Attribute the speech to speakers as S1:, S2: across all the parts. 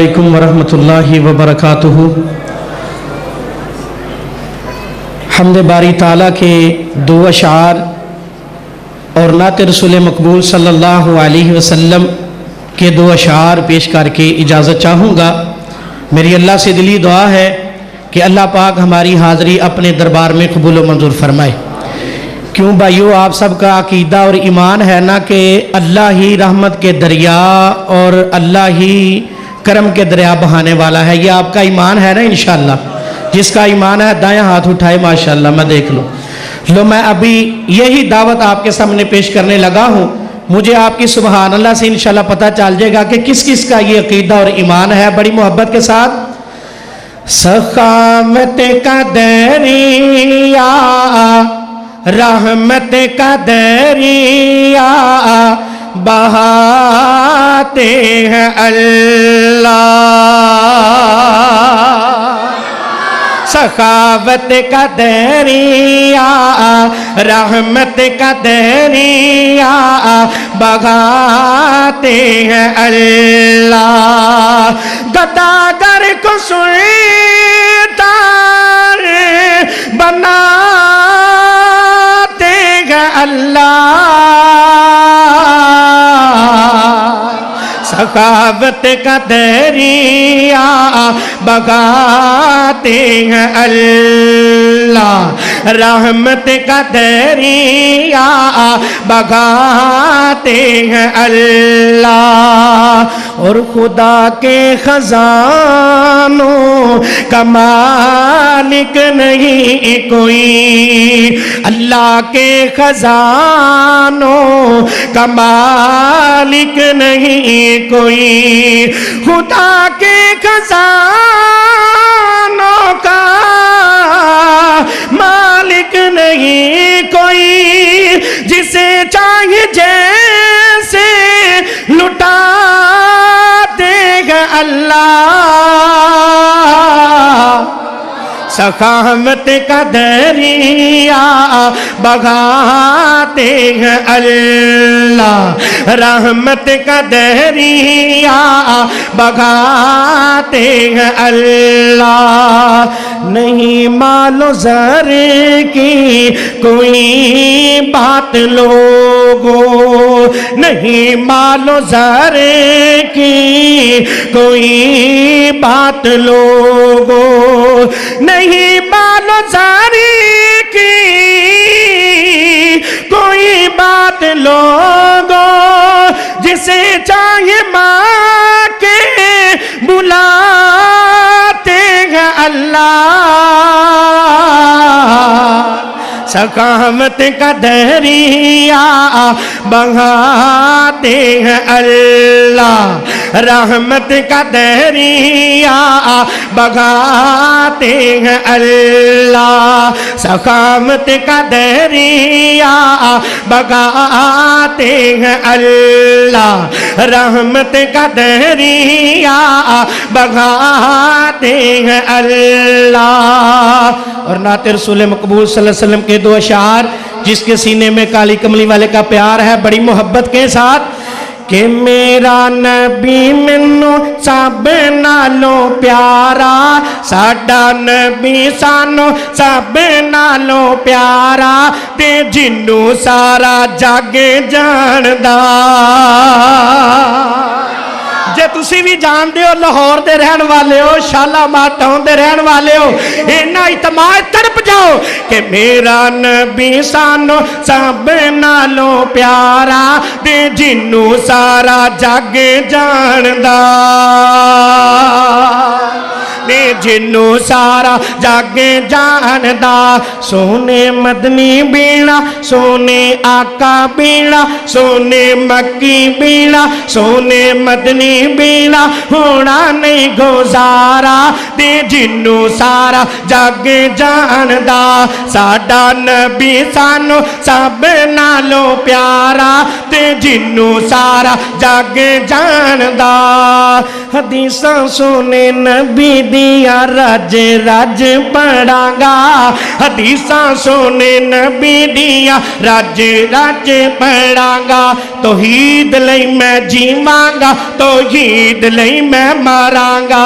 S1: علیکم ورحمۃ اللہ وبرکاتہ۔ حمد باری تعالیٰ کے دو اشعار اور نعت رسول مقبول صلی اللہ علیہ وسلم کے دو اشعار پیش کر کے اجازت چاہوں گا۔ میری اللہ سے دلی دعا ہے کہ اللہ پاک ہماری حاضری اپنے دربار میں قبول و منظور فرمائے۔ کیوں بھائیو، آپ سب کا عقیدہ اور ایمان ہے نا کہ اللہ ہی رحمت کے دریا اور اللہ ہی کرم کے دریا بہانے والا ہے۔ یہ آپ کا ایمان ہے نا انشاءاللہ؟ جس کا ایمان ہے دائیں ہاتھ اٹھائے، ماشاءاللہ میں دیکھ لوں۔ میں ابھی یہی دعوت آپ کے سامنے پیش کرنے لگا ہوں۔ مجھے آپ کی سبحان اللہ سے انشاءاللہ پتہ چل جائے گا کہ کس کس کا یہ عقیدہ اور ایمان ہے۔ بڑی محبت کے ساتھ سخاوت کا دریا، رحمت کا دریا بہاتے ہیں اللہ، سخاوت کا دریا، رحمت کا دریا بہاتے ہیں اللہ، گداگر کو سلطان بناتے ہیں اللہ، سخاوت کا دریا بہاتے ہیں اللہ، رحمت کا دریا بہاتے ہیں اللہ، اور خدا کے خزانوں کا مالک نہیں کوئی، اللہ کے خزانوں کا مالک نہیں کوئی، خدا کے خزانوں کا مالک نہیں کوئی، جسے چاہیے جیسے لٹا دے گا اللہ، سخاوت کا دریا بہاتے ہیں اللہ، رحمت کا دریا بہاتے ہیں اللہ، نہیں مال و زر کی کوئی بات لوگوں، نہیں مال و زر کی کوئی بات لوگوں، نہیں مال و زر کی کوئی بات لوگوں، جسے چاہیے ماں کے بلاتے ہیں اللہ، سخاوت کا دریا بہاتے ہیں اللہ، رحمت کا دریا بہاتے ہیں اللہ، سخاوت کا دریا بہاتے ہیں اللہ، رحمت کا دریا بہاتے ہیں اللہ۔ اور نعت رسول مقبول صلی اللہ علیہ وسلم کے دو اشعار جس کے سینے میں کالی کملی والے کا پیار ہے، بڑی محبت کے ساتھ کہ میرا نبی مینوں سب نالوں پیارا، ساڈا نبی سانوں سب نالوں پیارا، تے جنوں سارا جگ جاندا۔ جے تسی بھی جاندے ہو لاہور دے رہن والے ہو، شالامار ٹاؤن دے رہن والے ہو، اینا اعتماد تڑپ جاؤ کہ میرا نبی سانوں سب نالوں پیارا، تے جنوں سارا جگ جاندا، جنوں سارا جگ جاندا، سونے مدنی بینا، سونے آقا بینا، سونے مکی بینا، سونے مدنی بینا ہونا نہیں گزارا، تے جنوں سارا جگ جاندا، ساڈا نبی سانوں سب نالوں پیارا، تے جنوں سارا جگ جاندا، حدیثاں سونے نبی دی दियां रज रज पढ़ांगा हदीसां सोने नबी दियां रज रज पढ़ांगा तौहीद लई मैं जीवांगा तौहीद लई मैं मारांगा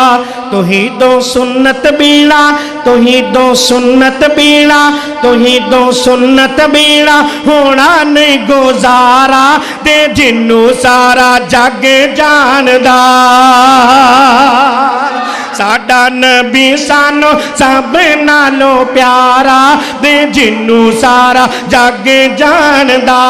S1: तौहीदो सुन्नत बीड़ा तौहीदो सुन्नत बीड़ा तौहीदो सुन्नत बीड़ा होना नहीं गुजारा ते जिन्नू सारा जग जानदा साडा नबी सानू सब नालों प्यारा दे जिन्नू सारा जग जानदा।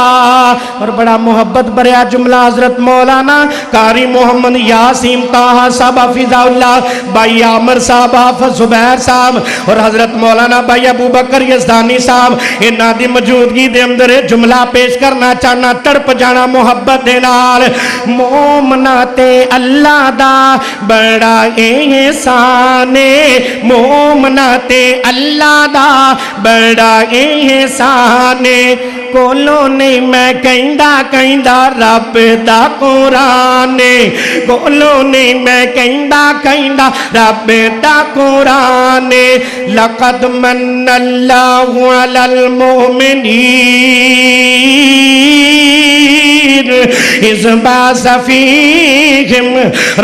S1: और बड़ा मोहब्बत भरिया जुमला हजरत मौलाना कारी मोहम्मद यासीम ताहा साहब हाफिज़हुल्लाह भाई आमर साहब हाफिज़ जुबैर साहब और हजरत मौलाना भाई अबू बकर यज़दानी साहब इन्हां दी मौजूदगी दे अंदर जुमला पेश करना चाहना तड़प जाना मोहब्बत दे नाल मोमना ते अल्लाह दा बड़ा एहसाने मोमना ते अल्लाह दा बड़ा एहसाने कोलो नहीं मैं कहंदा कहंदा रब दा कुरान कोलो नहीं मैं कहंदा कहंदा रब दा कुरान लक़द मन्नल्लाहु अलल मुमिनीन इज़ बअस फ़ीहिम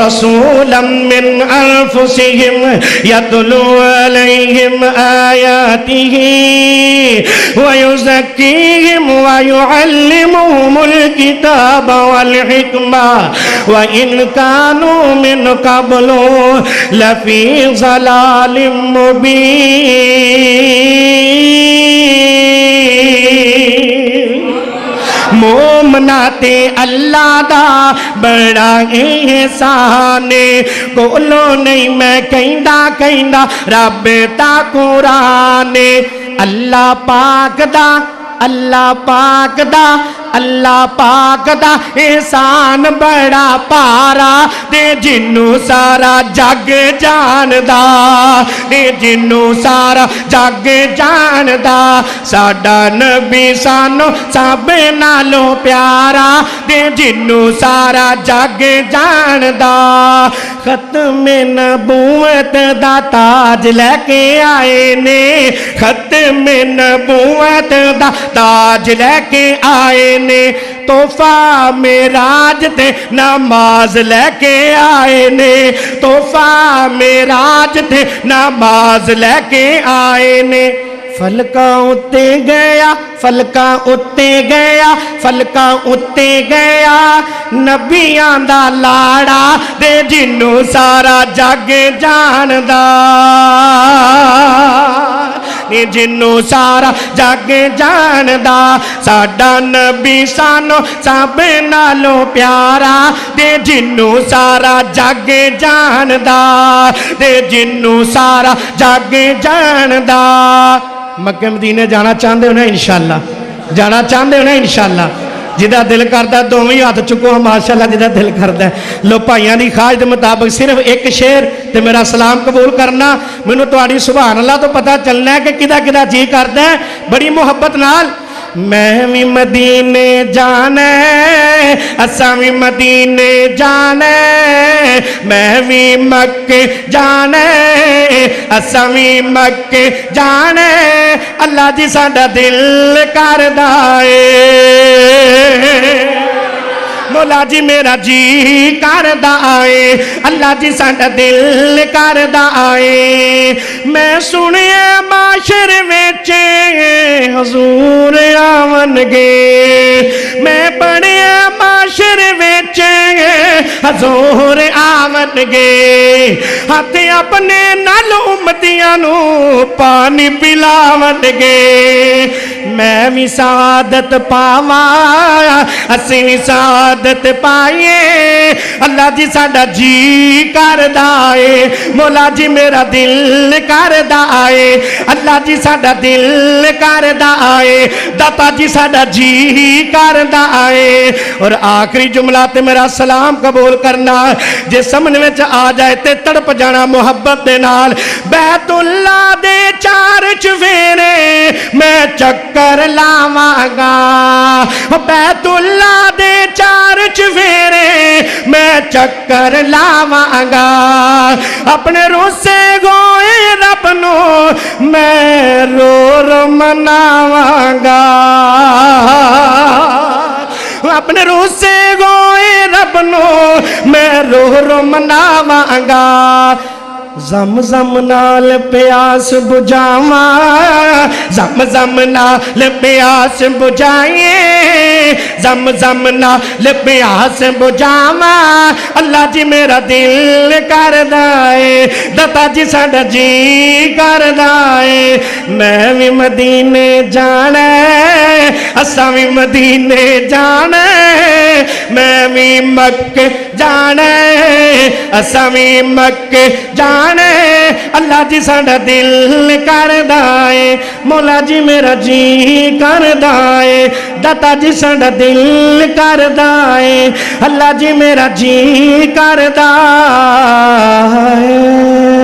S1: रसूलन मिन अनफ़ुसिहिम यतलू अलैहिम आयातिही व युज़क्कीहिम व युअल्लिमुहुमुल किताब वल हिकमा व इन कानू मिन क़ब्लु लफ़ी ज़लालिम मुबीन। मोमना ते अल्लाह दा बड़ा एहसान कोलो नहीं मैं कहंदा कहंदा रब दा कुरान अल्लाह पाक दा अल्लाह पाक दा अल्लाह पाक दा एहसान बड़ा पारा ते जिन्नू सारा जग जानदा ते जिन्नू सारा जग जानदा साडा नबी सानू सब नालों प्यारा ते जिन्नू सारा जग जानदा खत्मे नबूवत दा ताज लेके आए ने खत्मे नबूवत दा ताज लेके आए ने तोहफा मेराज ते नमाज लेके आए ने तोहफा मेराज ते नमाज लेके आए ने फलका उत्ते गया फलका उत्ते गया फलका उत्ते गया नबियां दा लाड़ा ते जिन्नू सारा जग जानदा जिन्नू सारा जग जानदा साडा नबी सानू सब नालों प्यारा ते जिन्नू सारा जग जानदा ते जिन्नू सारा जग जानदा। मक्के मदीने जाना चाहते हो ना इंशाअल्लाह जाना चाहते हो ना इंशाअल्लाह जिदा दिल करता दोवें हाथ चुको माशाअल्लाह जिदा दिल करता लो भाइयों की खाज के मुताबिक सिर्फ एक शेर ते मेरा सलाम कबूल करना मैनू तुहाडी सुभान अल्लाह तो पता चलना है कि किदा किदा जी करता है बड़ी मोहब्बत नाल। मैं भी मदीने जाना असा भी मदीने जाना मैं भी मक्के जाना असा भी मक्के जाना अल्लाह जी साडा दिल करदा है मौला जी मेरा जी करदा आए अल्लाह जी साडा दिल करदा आए। मैं सुनिया माशर विच हजूर आवणगे मैं पढ़िया माशर विच हजूर आवणगे हाथ अपने नाल उम्मतियां नू पानी पिलावणगे मैं भी सादत पावा असी भी सादत पाइए अल्लाह जी साडा जी करदा है मौला जी मेरा दिल करदा है अल्लाह जी साडा दिल करदा है दाता जी साडा जी करदा है। और आखिरी जुमला ते मेरा सलाम कबूल करना जे समझ में आ जाए ते तड़प जाना मोहब्बत दे नाल बैतुल्ला दे चार चफेरे मैं चक्कर چکر لاواں بیت اللہ دے 4 چفیرے میں چکر لاواں گا اپنے روسے گوئے رب نو میں رو رو مناواں گا اپنے روسے گوئے رب نو میں رو رو مناواں گا زم زم نال پیاس بجھاواں زم زم نال پیاس بجھائیں زم زم نال پیاس بجھاواں اللہ جی میرا دل کردا اے دتا جی ساڈا جی کردا اے میں بھی مدینے جانا اساں بھی مدینے جانا میں بھی مکے جانا اساں بھی مکے جانا اللہ جی ساڈا دل کردا اے مولا جی میرا جی کردا اے داتا جی ساڈا دل کردا اے اللہ جی میرا جی کردا اے